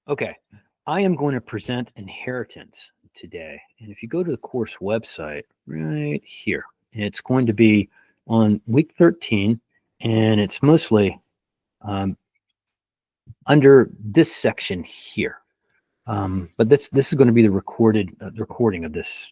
Okay, I am going to present inheritance today. And if you go to the course website right here, it's going to be on week 13, and it's mostly um, under this section here. But this is going to be the recording of this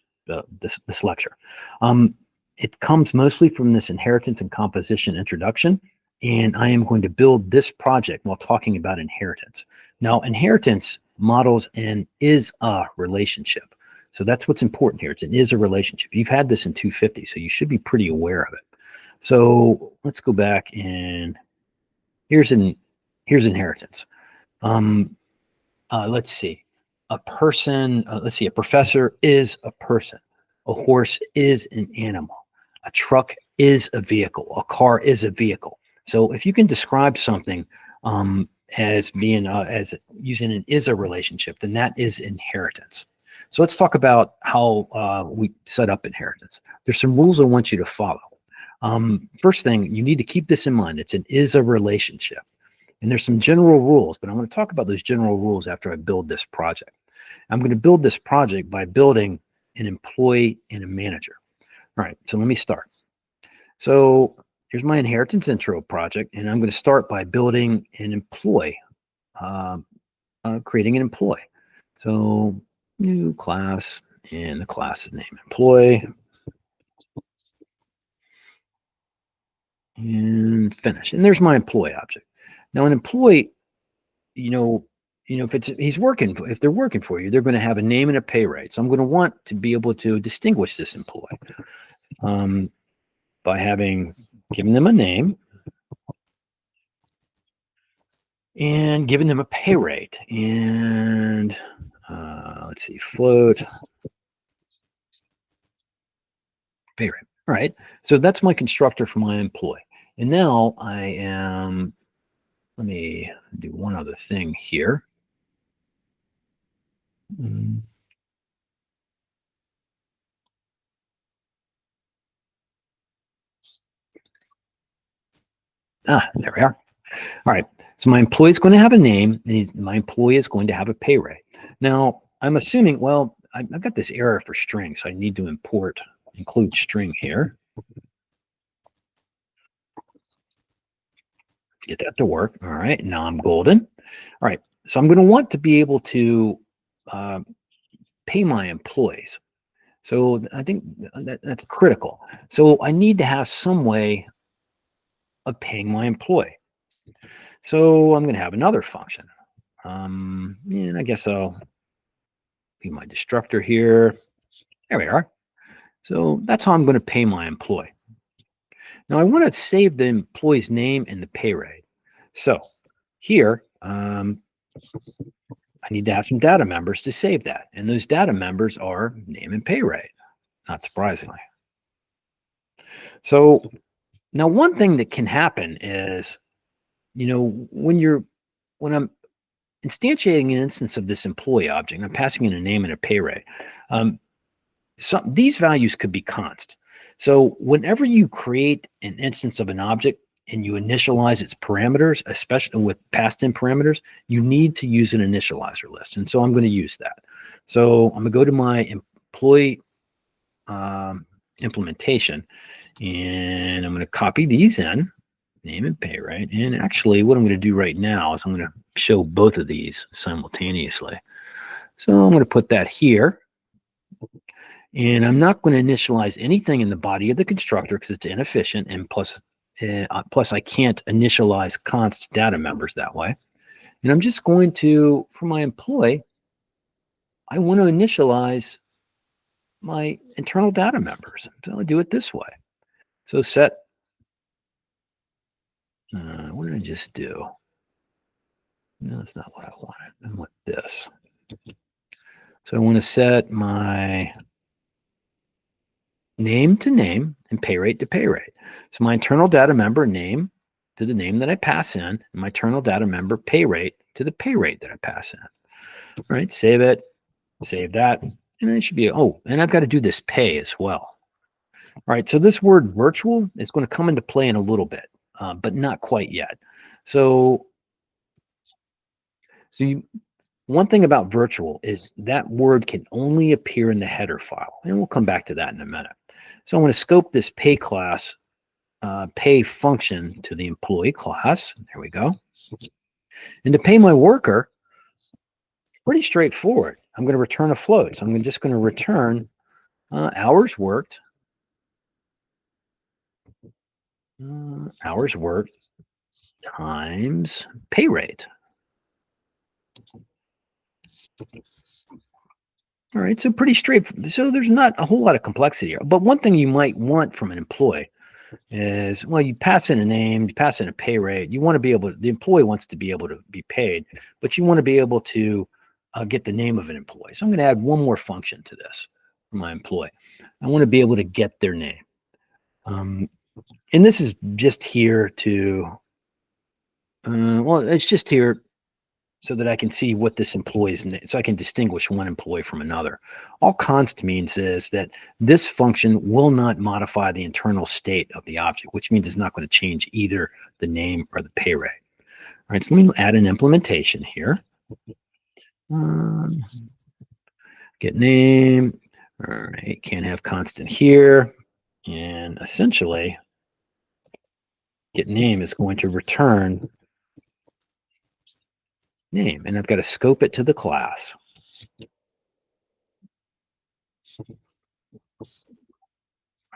lecture. Um, it comes mostly from this inheritance and composition introduction, and I am going to build this project while talking about inheritance. Now, inheritance models an is-a relationship. So that's what's important here. It's an is-a relationship. You've had this in 250, so you should be pretty aware of it. So let's go back, and here's inheritance. Um, let's see. A person, let's see, a professor is a person. A horse is an animal. A truck is a vehicle. A car is a vehicle. So if you can describe something as being, as using an is a relationship, then that is inheritance. So let's talk about how we set up inheritance. There's some rules I want you to follow. First thing, you need to keep this in mind. It's an is a relationship. And there's some general rules, but I'm going to talk about those general rules after I build this project. I'm going to build this project by building an employee and a manager. All right, so let me start. So here's my inheritance intro project, and I'm going to start by building an employee, creating an employee. So new class, and the class name employee, and finish. And there's my employee object. Now an employee, if they're working for you, they're going to have a name and a pay rate. So I'm going to want to be able to distinguish this employee by giving them a name and giving them a pay rate. And let's see, float pay rate. All right. So that's my constructor for my employee. And now let me do one other thing here. There we are. All right. So my employee is going to have a name, and my employee is going to have a pay rate. Now, I'm assuming, well, I've got this error for string, so I need to include string here. Get that to work. All right. Now I'm golden. All right. So I'm going to want to be able to pay my employees. So I think that's critical. So I need to have some way of paying my employee. So I'm going to have another function. And I guess I'll be my destructor here. There we are. So that's how I'm going to pay my employee. Now I want to save the employee's name and the pay rate. So here, I need to have some data members to save that. And those data members are name and pay rate, not surprisingly. So now one thing that can happen is, when I'm instantiating an instance of this employee object, I'm passing in a name and a pay rate. These values could be const. So whenever you create an instance of an object and you initialize its parameters, especially with passed-in parameters, you need to use an initializer list. And so I'm going to use that. So I'm going to go to my employee implementation, and I'm going to copy these in, name and pay rate. And actually, what I'm going to do right now is I'm going to show both of these simultaneously. So I'm going to put that here. And I'm not going to initialize anything in the body of the constructor because it's inefficient, and plus I can't initialize const data members that way. And I'm just going to, for my employee, I want to initialize my internal data members. So I'll do it this way. So set, what did I just do? No, that's not what I wanted. I want this. So I want to set my name to name and pay rate to pay rate. So my internal data member name to the name that I pass in, and my internal data member pay rate to the pay rate that I pass in. All right, save it, save that, and it should be, and I've got to do this pay as well. All right, so this word virtual is going to come into play in a little bit, but not quite yet. So one thing about virtual is that word can only appear in the header file. And we'll come back to that in a minute. So I'm going to scope this pay class, pay function to the employee class. There we go. And to pay my worker, pretty straightforward. I'm going to return a float. So I'm just going to return hours worked. Hours worked times pay rate. All right, so pretty straight. So there's not a whole lot of complexity here. But one thing you might want from an employee is, well, you pass in a name, you pass in a pay rate. You want to be able to, the employee wants to be able to be paid, but you want to be able to get the name of an employee. So I'm going to add one more function to this for my employee. I want to be able to get their name. And this is just here to, well, it's just here so that I can see what this employee's name, so I can distinguish one employee from another. All const means is that this function will not modify the internal state of the object, which means it's not going to change either the name or the pay rate. All right, so let me add an implementation here. Get name. All right, can't have constant here. And essentially, get name is going to return name, and I've got to scope it to the class.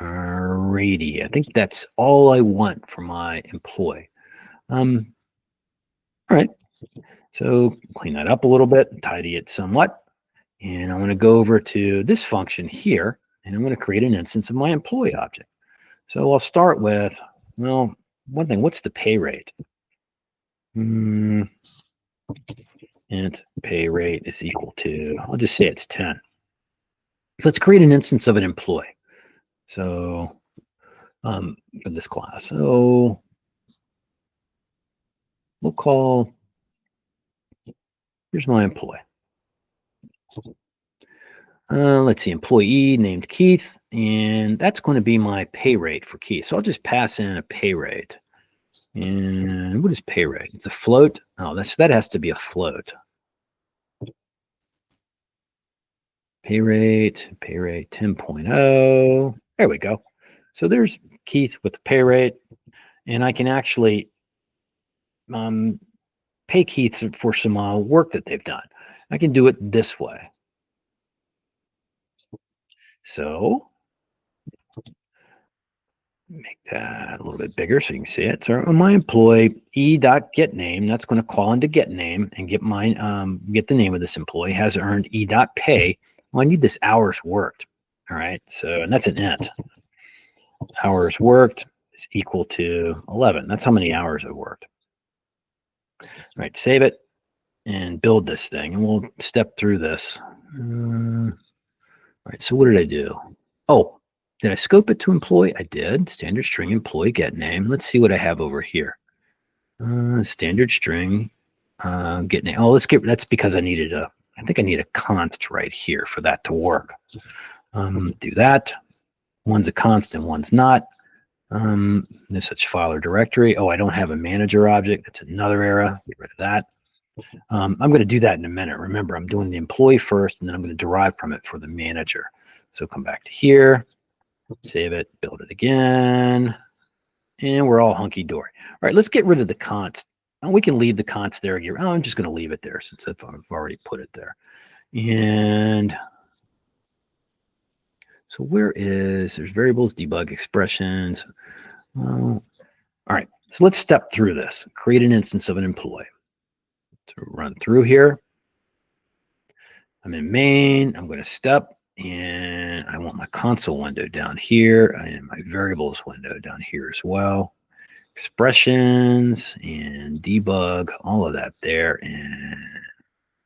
Alrighty, I think that's all I want for my employee. All right, so clean that up a little bit, tidy it somewhat, and I'm going to go over to this function here, and I'm going to create an instance of my employee object. So I'll start with, well, one thing, what's the pay rate? Int pay rate is equal to, I'll just say it's 10. Let's create an instance of an employee. So for this class, so we'll call, here's my employee. Let's see, employee named Keith, and that's going to be my pay rate for Keith. So I'll just pass in a pay rate. And what is pay rate? It's a float. Oh, that has to be a float. Pay rate 10.0. There we go. So there's Keith with the pay rate, and I can actually pay Keith for some work that they've done. I can do it this way. So make that a little bit bigger so you can see it. So my employee e.getName, that's going to call into getName and get my get the name of this employee, has earned e.pay. Well, I need this hours worked. All right, so, and that's an int. Hours worked is equal to 11. That's how many hours I've worked. All right, save it and build this thing, and we'll step through this. All right, so what did I do? Oh, did I scope it to employee? I did. Standard string employee get name. Let's see what I have over here. Standard string get name. Oh, that's because I needed I think I need a const right here for that to work. Do that. One's a constant, one's not. No such file or directory. Oh, I don't have a manager object. That's another error. Get rid of that. I'm going to do that in a minute. Remember, I'm doing the employee first, and then I'm going to derive from it for the manager. So come back to here, save it, build it again, and we're all hunky-dory. All right, let's get rid of the const. And we can leave the const there. Oh, I'm just going to leave it there since I've already put it there. And so there's variables, debug expressions. All right, so let's step through this. Create an instance of an employee. To run through here. I'm in main, I'm going to step, and I want my console window down here and my variables window down here as well. Expressions and debug, all of that there, and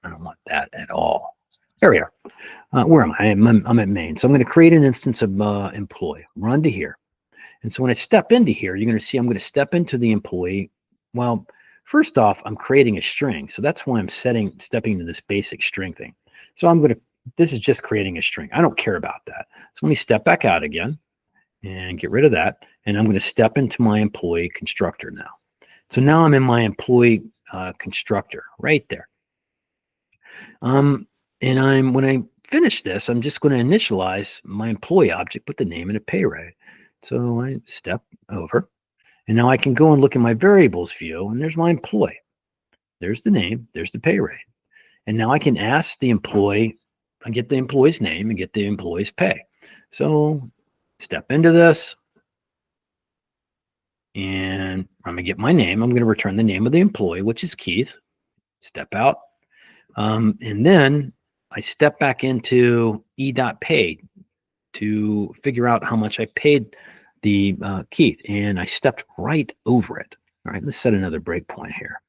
I don't want that at all. There we are. Where am I? I'm at main. So I'm going to create an instance of employee. Run to here. And so when I step into here, you're going to see I'm going to step into the employee. Well, first off, I'm creating a string. So that's why I'm stepping into this basic string thing. So this is just creating a string. I don't care about that. So let me step back out again and get rid of that. And I'm going to step into my employee constructor now. So now I'm in my employee constructor right there. And when I finish this, I'm just going to initialize my employee object with the name and a pay rate. So I step over, and now I can go and look at my variables view, and there's my employee. There's the name, there's the pay rate. And now I can ask the employee, I get the employee's name and get the employee's pay. So step into this, and I'm gonna get my name. I'm gonna return the name of the employee, which is Keith. Step out. And then I step back into e.pay to figure out how much I paid the Keith, and I stepped right over it. All right, let's set another breakpoint here.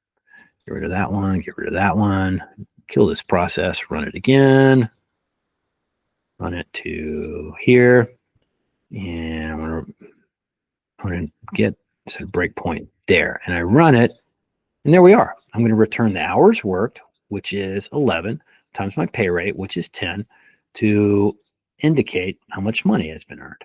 Get rid of that one, get rid of that one, kill this process, run it again, run it to here, and I'm gonna get set a breakpoint there, and I run it, and there we are. I'm gonna return the hours worked, which is 11, times my pay rate, which is 10, to indicate how much money has been earned.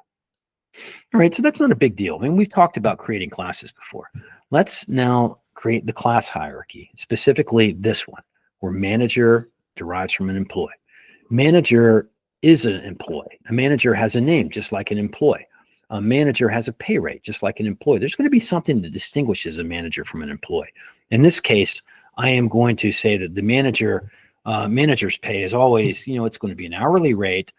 All right, so that's not a big deal. I mean, we've talked about creating classes before. Let's now create the class hierarchy, specifically this one, where manager derives from an employee. Manager is an employee. A manager has a name, just like an employee. A manager has a pay rate, just like an employee. There's going to be something that distinguishes a manager from an employee. In this case, I am going to say that the manager's pay is always, it's going to be an hourly rate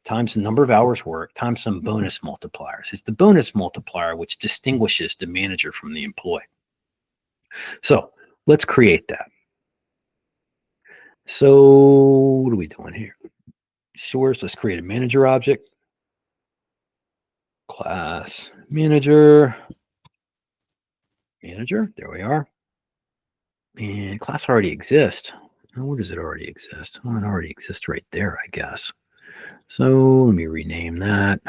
times the number of hours worked times some bonus multipliers. It's the bonus multiplier which distinguishes the manager from the employee. So let's create that. So what are we doing here? Source, let's create a manager object. Class manager, there we are. And class already exists. Where does it already exist? Well, it already exists right there, I guess. So let me rename that.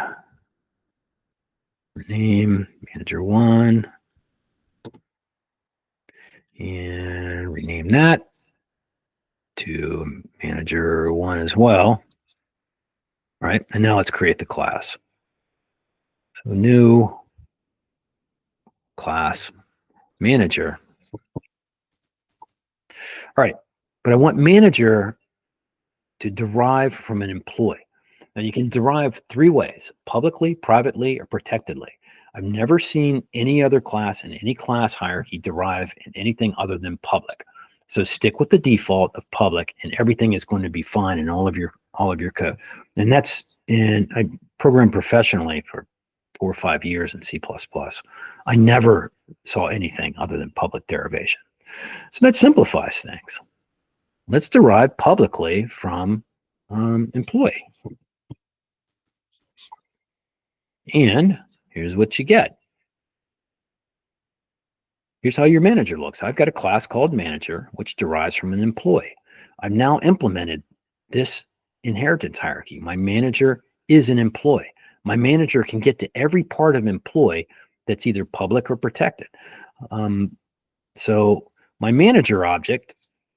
Rename manager 1. And rename that to manager 1 as well. All right, and now let's create the class. So new class manager. All right, but I want manager to derive from an employee. Now you can derive 3 ways: publicly, privately, or protectedly. I've never seen any other class in any class hierarchy derive in anything other than public. So stick with the default of public, and everything is going to be fine in all of your code. And I programmed professionally for 4 or 5 years in C++. I never saw anything other than public derivation. So that simplifies things. Let's derive publicly from employee. And here's what you get. Here's how your manager looks. I've got a class called manager, which derives from an employee. I've now implemented this inheritance hierarchy. My manager is an employee. My manager can get to every part of employee that's either public or protected. So my manager object,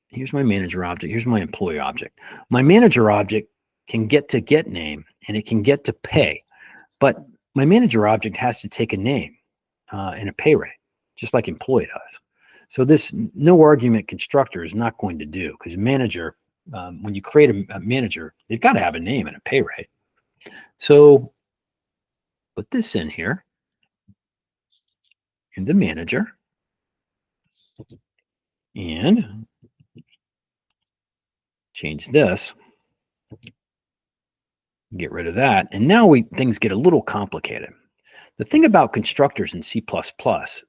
here's my manager object, here's my employee object. My manager object can get to get name, and it can get to pay, but my manager object has to take a name and a pay rate, just like employee does. So this no argument constructor is not going to do, because manager, when you create a manager, they've got to have a name and a pay rate. So put this in here, into manager, and change this, get rid of that, and now things get a little complicated. The thing about constructors in C++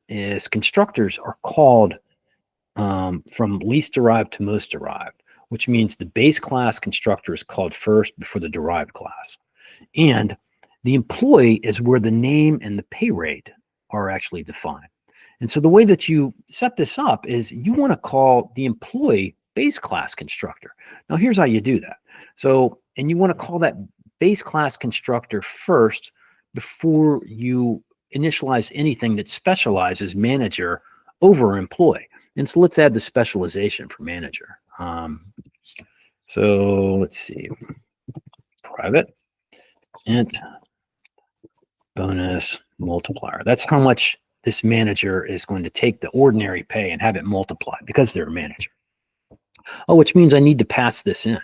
is constructors are called from least derived to most derived, which means the base class constructor is called first before the derived class. And the employee is where the name and the pay rate are actually defined. And so the way that you set this up is you want to call the employee base class constructor. Now here's how you do that. So, and you want to call that base class constructor first before you initialize anything that specializes manager over employee. And so let's add the specialization for manager. So let's see, private int bonus multiplier. That's how much this manager is going to take the ordinary pay and have it multiplied because they're a manager. Oh, which means I need to pass this in.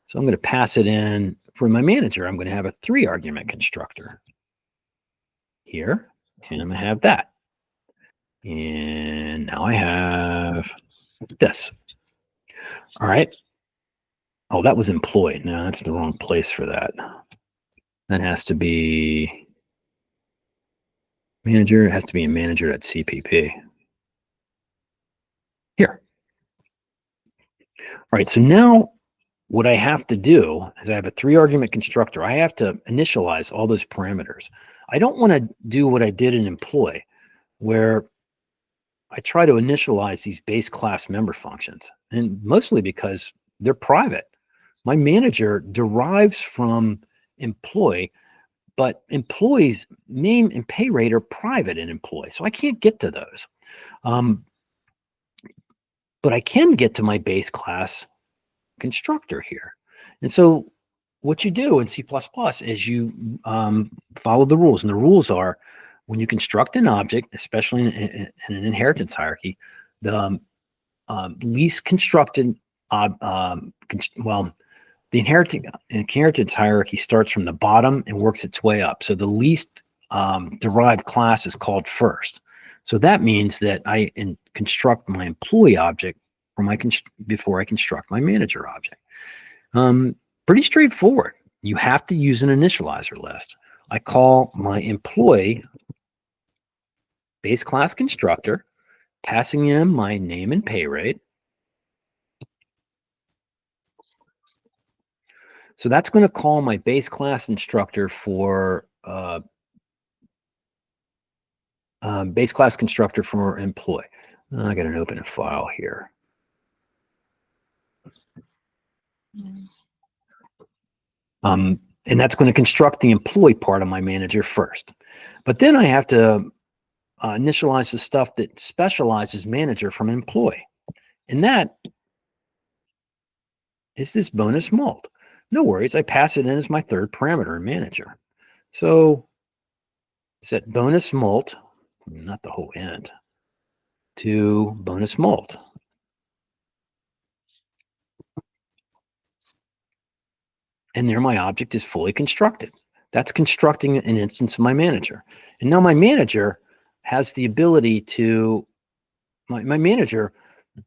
So I'm going to pass it in for my manager. I'm going to have a 3-argument constructor here, and I'm going to have that. And now I have this. All right. Oh, that was employee. No, that's the wrong place for that. That has to be manager. It has to be a manager.cpp. Here. All right. So now what I have to do is I have a 3-argument constructor. I have to initialize all those parameters. I don't want to do what I did in employee, where I try to initialize these base class member functions, and mostly because they're private. My manager derives from employee, but employees' name and pay rate are private in employee, so I can't get to those. But I can get to my base class constructor here. And so what you do in C++ is you follow the rules. And the rules are, when you construct an object, especially in an inheritance hierarchy, the least constructed, the inheritance hierarchy starts from the bottom and works its way up. So the least derived class is called first. So that means that I construct my employee object before I construct my manager object. Pretty straightforward. You have to use an initializer list. I call my employee base class constructor, passing in my name and pay rate. So that's going to call my base class instructor for base class constructor for employee. I got to open a file here. And that's going to construct the employee part of my manager first. But then I have to initialize the stuff that specializes manager from employee. And that is this bonus mult. No worries, I pass it in as my third parameter in manager. So set bonus mult, not the whole int, to bonus mult. And there my object is fully constructed. That's constructing an instance of my manager. And now my manager has the ability to, my manager,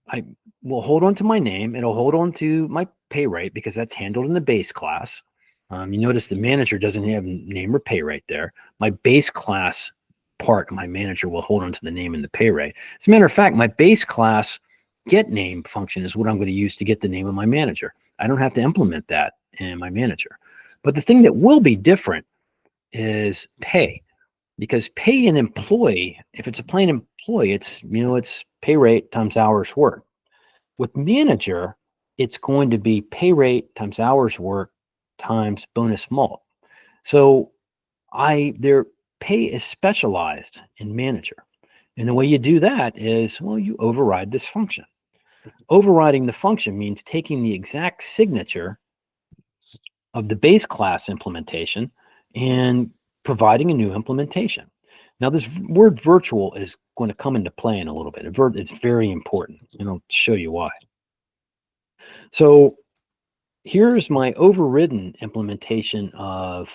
I will hold on to my name. It'll hold on to my pay rate because that's handled in the base class. You notice the manager doesn't have name or pay rate there. My base class part of my manager will hold on to the name and the pay rate. As a matter of fact, my base class get name function is what I'm going to use to get the name of my manager. I don't have to implement that in my manager. But the thing that will be different is pay, because pay an employee, if it's a plain employee, it's pay rate times hours worked. With manager, it's going to be pay rate times hours worked times bonus mult. So their pay is specialized in manager. And the way you do that is, well, you override this function. Overriding the function means taking the exact signature of the base class implementation and providing a new implementation. Now, this word virtual is going to come into play in a little bit. It's very important, and I'll show you why. So here's my overridden implementation of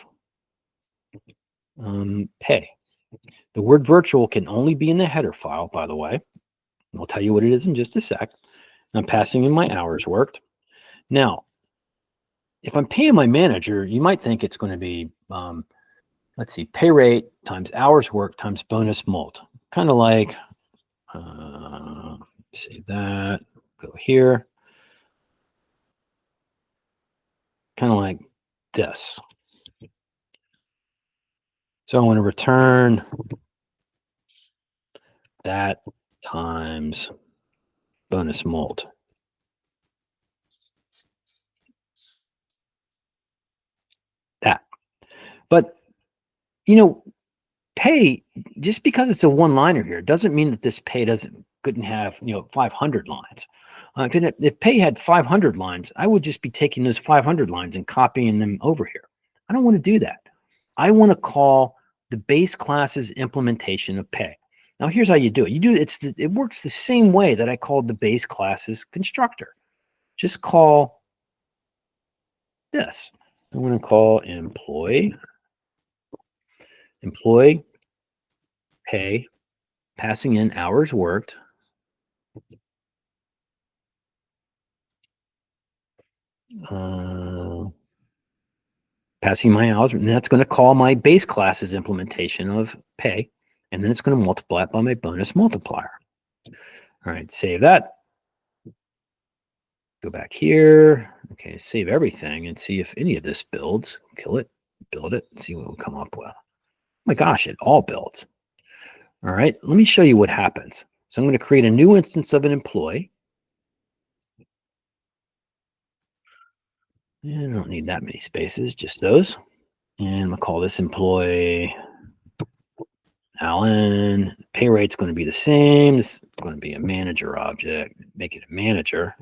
pay. The word virtual can only be in the header file, by the way. I'll tell you what it is in just a sec. I'm passing in my hours worked. Now, if I'm paying my manager, you might think it's going to be, let's see, pay rate times hours worked times bonus mult. Kind of like, say that, go here. Kind of like this. So I want to return that times bonus mult. That. But, pay, just because it's a one-liner here, doesn't mean that this pay couldn't have, 500 lines. If pay had 500 lines, I would just be taking those 500 lines and copying them over here. I don't want to do that. I want to call the base class's implementation of pay. Now, here's how you do it. It works the same way that I called the base class's constructor. just call this. I'm going to call employee pay, passing in hours worked. Passing my hours, and that's going to call my base class's implementation of pay, and then it's going to multiply it by my bonus multiplier. All right, save that. Go back here. Okay, save everything and see if any of this builds. Kill it, build it, see what we'll come up with. Oh my gosh, it all builds. All right, let me show you what happens. So I'm going to create a new instance of an employee. And I don't need that many spaces, just those. And I'm going to call this employee Alan. Pay rate's going to be the same. This is going to be a manager object. Make it a manager.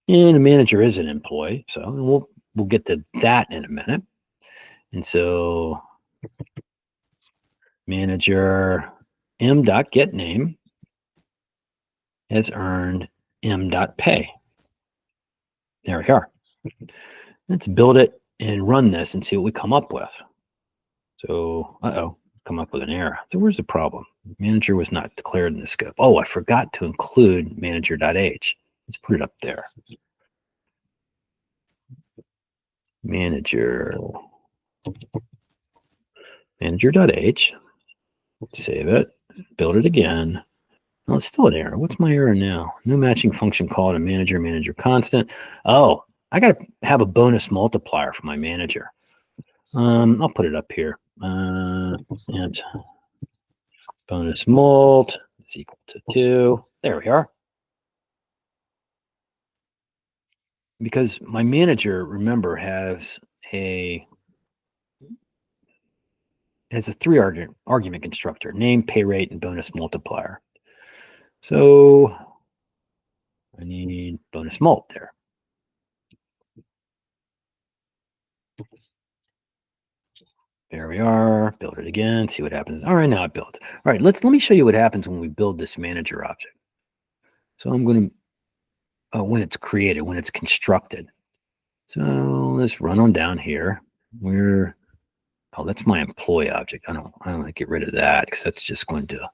And a manager is an employee. So we'll get to that in a minute. And so manager m.getName has earned m.pay. There we are. Let's build it and run this and see what we come up with. So, come up with an error. So where's the problem? Manager was not declared in the scope. Oh, I forgot to include manager.h. Let's put it up there. Manager.h. Save it. Build it again. Oh, it's still an error. What's my error now? No matching function called a manager constant. Oh, I got to have a bonus multiplier for my manager. I'll put it up here. And bonus mult is equal to 2. There we are. Because my manager, remember, has a 3-argument constructor: name, pay rate, and bonus multiplier. So I need bonus mult there. There we are. Build it again. See what happens. All right, now it built. All right, let me show you what happens when we build this manager object. So I'm going to when it's created, when it's constructed. So let's run on down here. That's my employee object. I don't want to get rid of that because that's just going to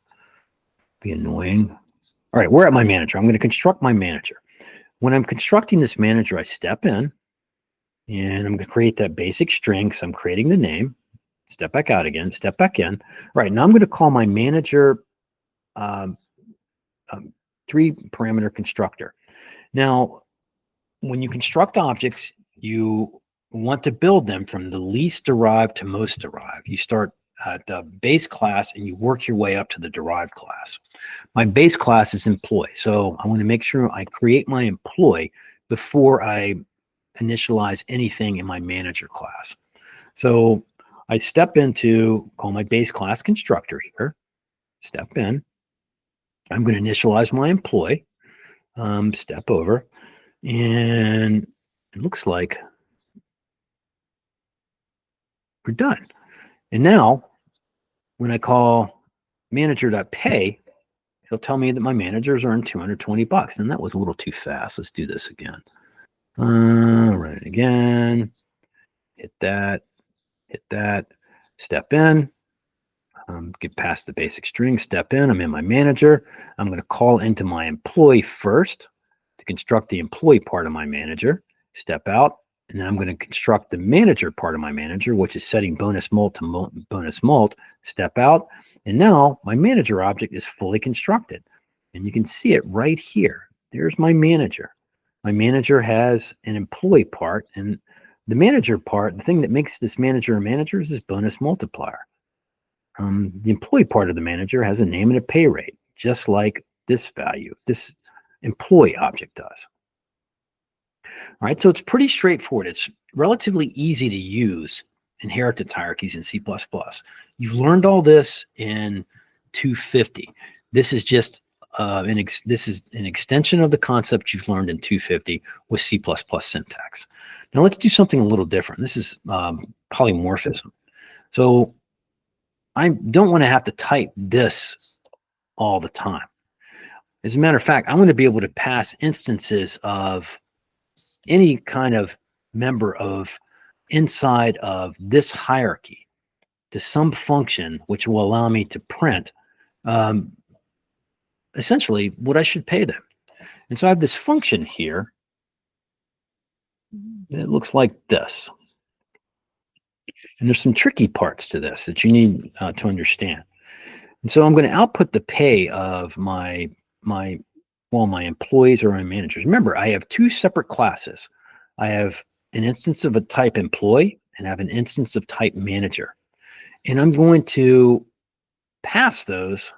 be annoying. All right, we're at my manager. I'm going to construct my manager. When I'm constructing this manager, I step in and I'm going to create that basic string. So I'm creating the name. Step back out again, step back in. All right, now I'm going to call my manager 3-parameter constructor. Now, when you construct objects, you want to build them from the least derived to most derived. You start at the base class and you work your way up to the derived class. My base class is employee, so I want to make sure I create my employee before I initialize anything in my manager class. So I step into, call my base class constructor here, step in. I'm going to initialize my employee, step over, and it looks like we're done. And now when I call manager.pay, it'll tell me that my managers earned $220. And that was a little too fast. Let's do this again. Run it again. Hit that. Step in. Get past the basic string. Step in. I'm in my manager. I'm going to call into my employee first to construct the employee part of my manager. Step out. And then I'm going to construct the manager part of my manager, which is setting bonus mult to bonus mult. Step out. And now my manager object is fully constructed. And you can see it right here. There's my manager. My manager has an employee part. And the manager part, the thing that makes this manager a manager is this bonus multiplier. The employee part of the manager has a name and a pay rate, just like this value, this employee object does. All right, so it's pretty straightforward. It's relatively easy to use inheritance hierarchies in C++. You've learned all this in 250. This is just this is an extension of the concept you've learned in 250 with C++ syntax. Now let's do something a little different. This is polymorphism. So I don't want to have to type this all the time. As a matter of fact, I'm going to be able to pass instances of any kind of member of inside of this hierarchy to some function which will allow me to print essentially what I should pay them. And so I have this function here that looks like this. And there's some tricky parts to this that you need to understand. And so I'm going to output the pay of my employees or my managers. Remember, I have two separate classes. I have an instance of a type employee and I have an instance of type manager. And I'm going to pass those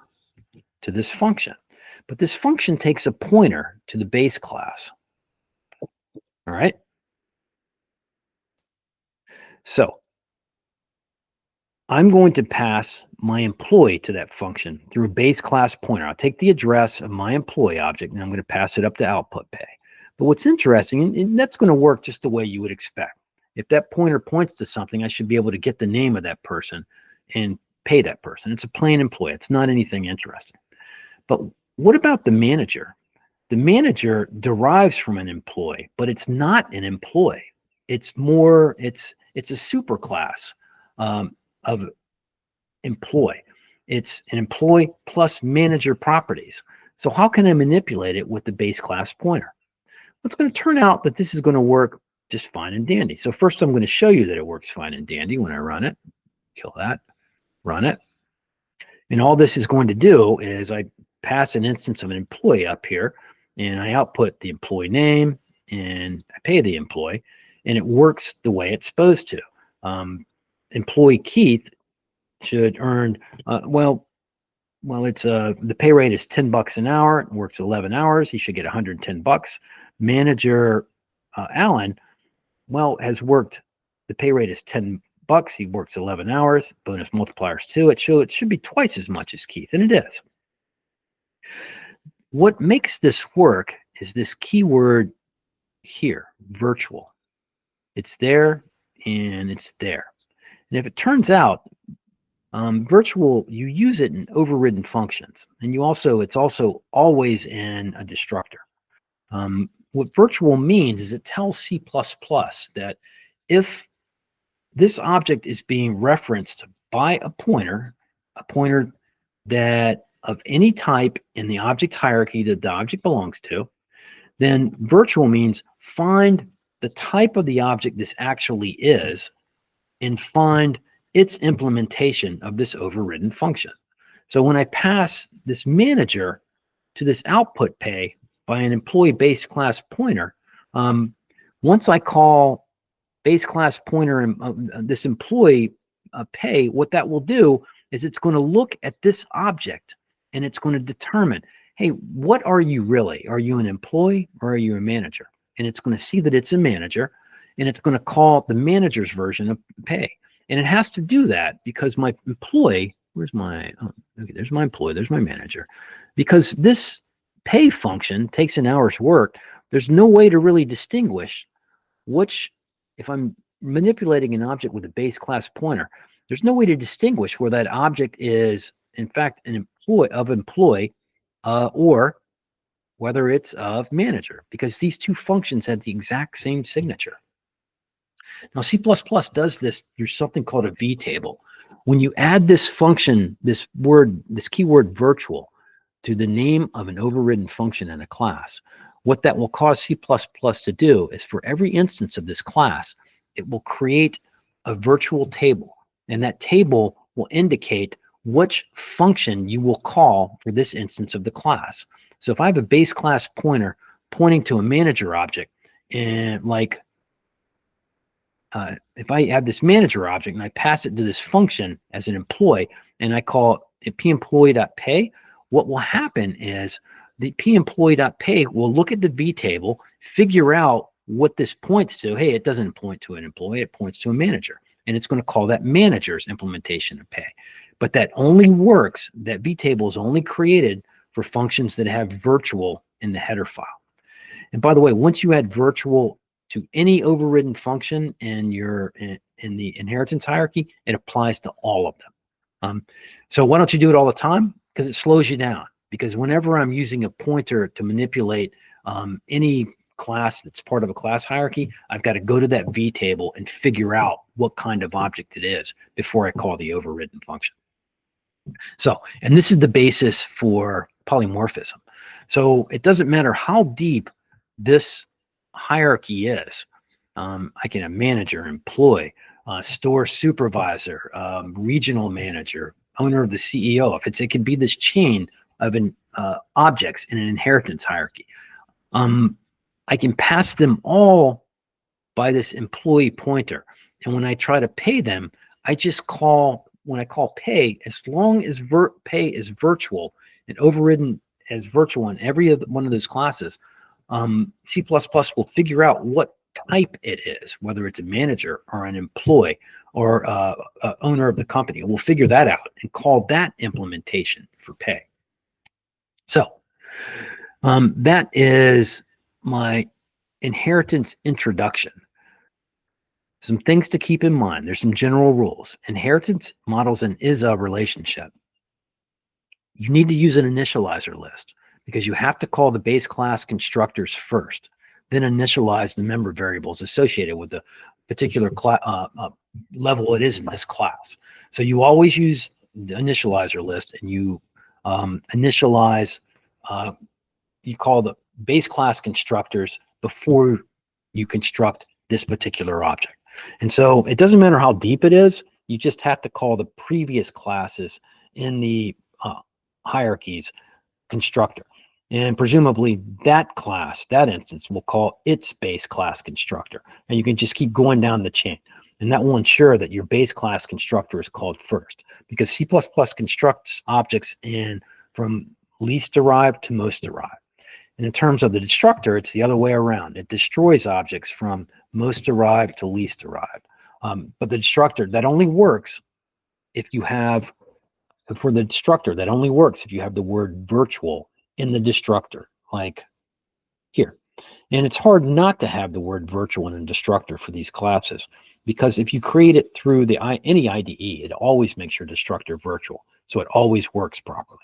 to this function. But this function takes a pointer to the base class. All right. So I'm going to pass my employee to that function through a base class pointer. I'll take the address of my employee object and I'm going to pass it up to output pay. But what's interesting, and that's going to work just the way you would expect. If that pointer points to something, I should be able to get the name of that person and pay that person. It's a plain employee. It's not anything interesting. But what about the manager? The manager derives from an employee, but it's not an employee. It's more, it's a superclass of employee. It's an employee plus manager properties. So how can I manipulate it with the base class pointer? Well, it's going to turn out that this is going to work just fine and dandy. So first I'm going to show you that it works fine and dandy when I run it. Kill that, run it. And all this is going to do is I pass an instance of an employee up here and I output the employee name and I pay the employee and it works the way it's supposed to. Employee Keith should earn, it's the pay rate is $10 an hour, it works 11 hours, he should get $110. Manager Alan, has worked, the pay rate is $10, he works 11 hours, bonus multipliers too, it should be twice as much as Keith, and it is. What makes this work is this keyword here, virtual. It's there and it's there. And if it turns out virtual, you use it in overridden functions, and it's also always in a destructor. What virtual means is it tells C++ that if this object is being referenced by a pointer that of any type in the object hierarchy that the object belongs to, then virtual means find the type of the object this actually is and find its implementation of this overridden function. So when I pass this manager to this output pay by an employee base class pointer, once I call base class pointer and this employee pay, what that will do is it's going to look at this object and it's going to determine, hey, what are you really? Are you an employee or are you a manager? And it's going to see that it's a manager and it's going to call the manager's version of pay. And it has to do that because my employee, there's my employee, there's my manager. Because this pay function takes an hour's work, there's no way to really distinguish if I'm manipulating an object with a base class pointer, there's no way to distinguish where that object is, in fact, an employee or whether it's of manager, because these two functions have the exact same signature. Now, C++ does this through something called a vtable. When you add this function, this keyword virtual, to the name of an overridden function in a class, what that will cause C++ to do is for every instance of this class, it will create a virtual table. And that table will indicate which function you will call for this instance of the class. So if I have a base class pointer pointing to a manager object, and if I have this manager object and I pass it to this function as an employee and I call it pEmployee.pay, what will happen is the pEmployee.pay will look at the vtable, figure out what this points to. Hey, it doesn't point to an employee, it points to a manager. And it's going to call that manager's implementation of pay. But that only works, that vtable is only created for functions that have virtual in the header file. And by the way, once you add virtual to any overridden function in the inheritance hierarchy, it applies to all of them. So why don't you do it all the time? Because it slows you down. because whenever I'm using a pointer to manipulate any class that's part of a class hierarchy, I've got to go to that V table and figure out what kind of object it is before I call the overridden function. So, and this is the basis for polymorphism. So it doesn't matter how deep this hierarchy is. I can have manager, employee, store supervisor, regional manager, owner of the CEO. It can be this chain of objects in an inheritance hierarchy. I can pass them all by this employee pointer. And when I try to pay them, I just call, when I call pay, as long as pay is virtual and overridden as virtual in every one of those classes, C++ will figure out what type it is, whether it's a manager or an employee or owner of the company. We'll figure that out and call that implementation for pay. So that is my inheritance introduction. Some things to keep in mind. There's some general rules. Inheritance models an is-a relationship. You need to use an initializer list because you have to call the base class constructors first, then initialize the member variables associated with the particular level it is in this class. So you always use the initializer list, and you initialize, you call the base class constructors before you construct this particular object. And so it doesn't matter how deep it is, you just have to call the previous classes in the hierarchies constructor. And presumably that class, that instance, will call its base class constructor. And you can just keep going down the chain. And that will ensure that your base class constructor is called first, because C++ constructs objects from least derived to most derived. And in terms of the destructor, it's the other way around. It destroys objects from most derived to least derived. But the destructor, that only works if you have, for the destructor, that only works if you have the word virtual in the destructor, like here. And it's hard not to have the word virtual in a destructor for these classes, because if you create it through any IDE, it always makes your destructor virtual. So it always works properly.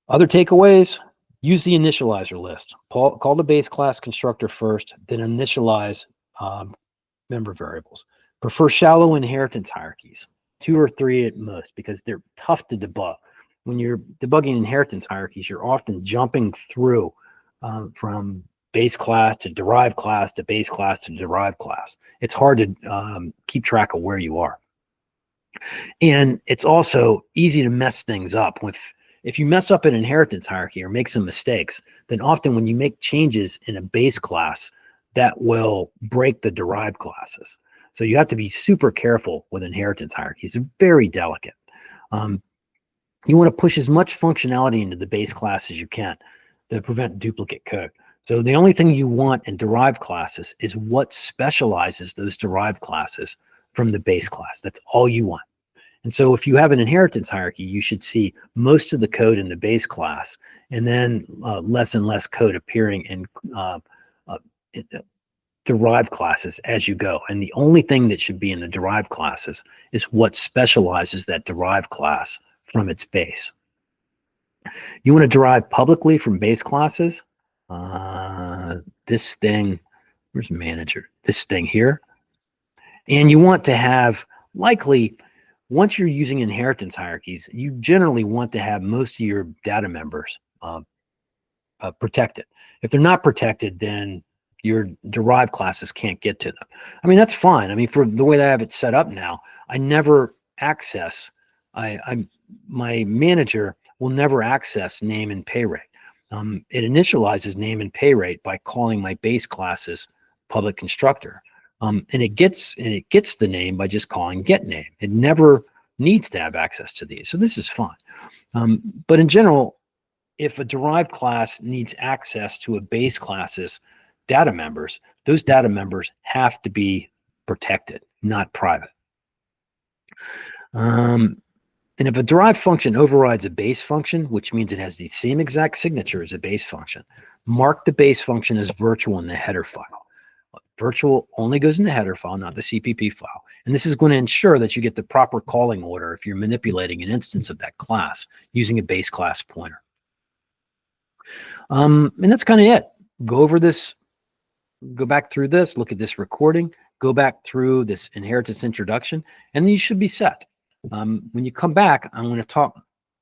Other takeaways: use the initializer list. Call the base class constructor first, then initialize member variables. Prefer shallow inheritance hierarchies, 2 or 3 at most, because they're tough to debug. When you're debugging inheritance hierarchies, you're often jumping through from base class to derived class to base class to derived class. It's hard to keep track of where you are. And it's also easy to mess things up. If you mess up an inheritance hierarchy or make some mistakes, then often when you make changes in a base class, that will break the derived classes. So you have to be super careful with inheritance hierarchies. They're very delicate. You want to push as much functionality into the base class as you can to prevent duplicate code. So the only thing you want in derived classes is what specializes those derived classes from the base class. That's all you want. And so if you have an inheritance hierarchy, you should see most of the code in the base class, and then less and less code appearing in derived classes as you go. And the only thing that should be in the derived classes is what specializes that derived class from its base. You want to derive publicly from base classes. This thing, where's manager? This thing here. And you want to have, likely, once you're using inheritance hierarchies, you generally want to have most of your data members protected. If they're not protected, then your derived classes can't get to them. I mean, that's fine. I mean, for the way that I have it set up now, I never access, my manager will never access name and pay rate. It initializes name and pay rate by calling my base class's public constructor. And it gets the name by just calling get name. It never needs to have access to these. So this is fine. But in general, if a derived class needs access to a base class's data members, those data members have to be protected, not private. And if a derived function overrides a base function, which means it has the same exact signature as a base function, mark the base function as virtual in the header file. Virtual only goes in the header file, not the CPP file. And this is going to ensure that you get the proper calling order if you're manipulating an instance of that class using a base class pointer. And that's kind of it. Go over this, go back through this, look at this recording, go back through this inheritance introduction, and then you should be set. When you come back, I'm going to talk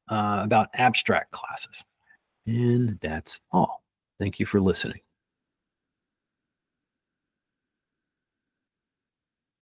about abstract classes. And that's all. Thank you for listening.